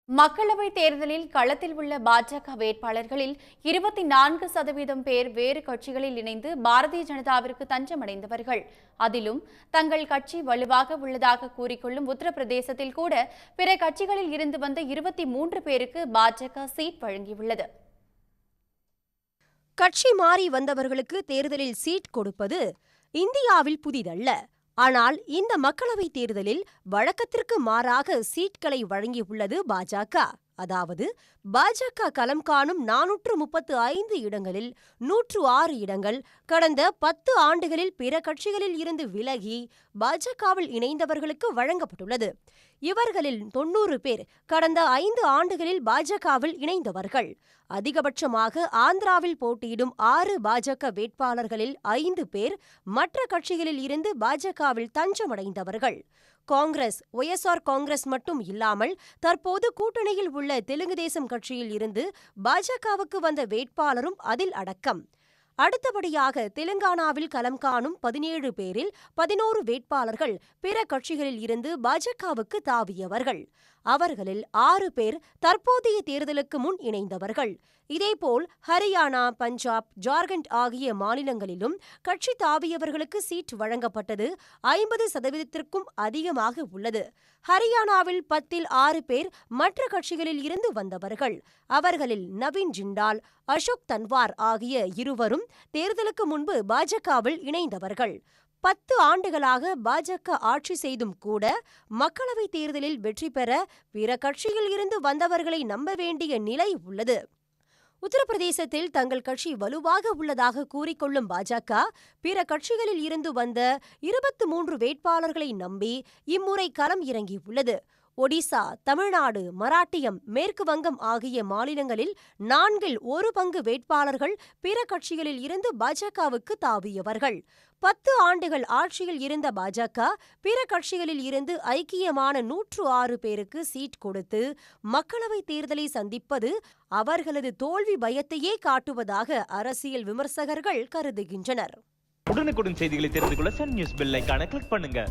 மக்களவைத் தேர்தலில் களத்தில் உள்ள பாஜக வேட்பாளர்களில் 24% பேர் வேறு கட்சிகளில் இணைந்து பாரதிய ஜனதாவிற்கு தஞ்சமடைந்தவர்கள். அதிலும் தங்கள் கட்சி வலுவாக உள்ளதாக கூறிக்கொள்ளும் உத்தரப்பிரதேசத்தில் கூட பிற கட்சிகளில் இருந்து வந்த 23 பேருக்கு பாஜக சீட் வழங்கியுள்ளது. கட்சி மாறி வந்தவர்களுக்கு தேர்தலில் சீட் கொடுப்பது இந்தியாவில் புதிதல்ல. ஆனால் இந்த மக்களவைத் தேர்தலில் வழக்கத்திற்கு மாறாக சீட்களை வழங்கியுள்ளது பாஜக. அதாவது பாஜக களம் காணும் 435 இடங்களில் 106 இடங்கள் கடந்த 10 ஆண்டுகளில் பிற கட்சிகளில் இருந்து விலகி பாஜகவில் இணைந்தவர்களுக்கு வழங்கப்பட்டுள்ளது. இவர்களில் 90 பேர் கடந்த 5 ஆண்டுகளில் பாஜகவில் இணைந்தவர்கள். அதிகபட்சமாக ஆந்திராவில் போட்டியிடும் 6 பாஜக வேட்பாளர்களில் 5 பேர் மற்ற கட்சிகளில் இருந்து பாஜகவில் தஞ்சமடைந்தவர்கள். காங்கிரஸ், ஒய்எஸ்ஆர் காங்கிரஸ் மட்டும் இல்லாமல் தற்போது கூட்டணியில் உள்ள தெலுங்கு தேசம் கட்சியில் இருந்து பாஜகவுக்கு வந்த வேட்பாளரும் அதில் அடக்கம். அடுத்தபடியாக தெலுங்கானாவில் களம் காணும் 17 பேரில் 11 வேட்பாளர்கள் பிற கட்சிகளில் இருந்து பாஜகவுக்கு தாவியவர்கள். அவர்களில் 6 பேர் தற்போதைய தேர்தலுக்கு முன் இணைந்தவர்கள். இதேபோல் ஹரியானா, பஞ்சாப், ஜார்க்கண்ட் ஆகிய மாநிலங்களிலும் கட்சி தாவியவர்களுக்கு சீட் வழங்கப்பட்டது 50%க்கும் அதிகமாக உள்ளது. ஹரியானாவில் 10-ல் 6 பேர் மற்ற கட்சிகளில் இருந்து வந்தவர்கள். அவர்களில் நவீன் ஜிண்டால், அசோக் தன்வார் ஆகிய இருவரும் தேர்தலுக்கு முன்பு பாஜகவில் இணைந்தவர்கள். 10 ஆண்டுகளாக பாஜக ஆட்சி செய்தும் கூட மக்களவைத் தேர்தலில் வெற்றி பெற பிற கட்சியில் இருந்து வந்தவர்களை நம்ப வேண்டிய நிலை உள்ளது. உத்தரப்பிரதேசத்தில் தங்கள் கட்சி வலுவாக உள்ளதாக கூறிக்கொள்ளும் பாஜக பிற கட்சிகளில் இருந்து வந்த 23 வேட்பாளர்களை நம்பி இம்முறை களம் இறங்கியுள்ளது. ஒடிசா, தமிழ்நாடு, மராட்டியம், மேற்கு வங்கம் ஆகிய மாநிலங்களில் 4-ல் 1 பங்கு வேட்பாளர்கள் பிற கட்சிகளில் இருந்து பாஜகவுக்கு தாவியவர்கள். 10 ஆண்டுகள் ஆட்சியில் இருந்த பாஜக பிற கட்சிகளில் இருந்து ஐக்கியமான 106 பேருக்கு சீட் கொடுத்து மக்களவைத் தேர்தலை சந்திப்பது அவர்களது தோல்வி பயத்தையே காட்டுவதாக அரசியல் விமர்சகர்கள் கருதுகின்றனர். உடனுக்குடன் செய்திகளை தெரிந்து கொள்ள சன் நியூஸ் பெல் ஐகானை கிளிக் பண்ணுங்க.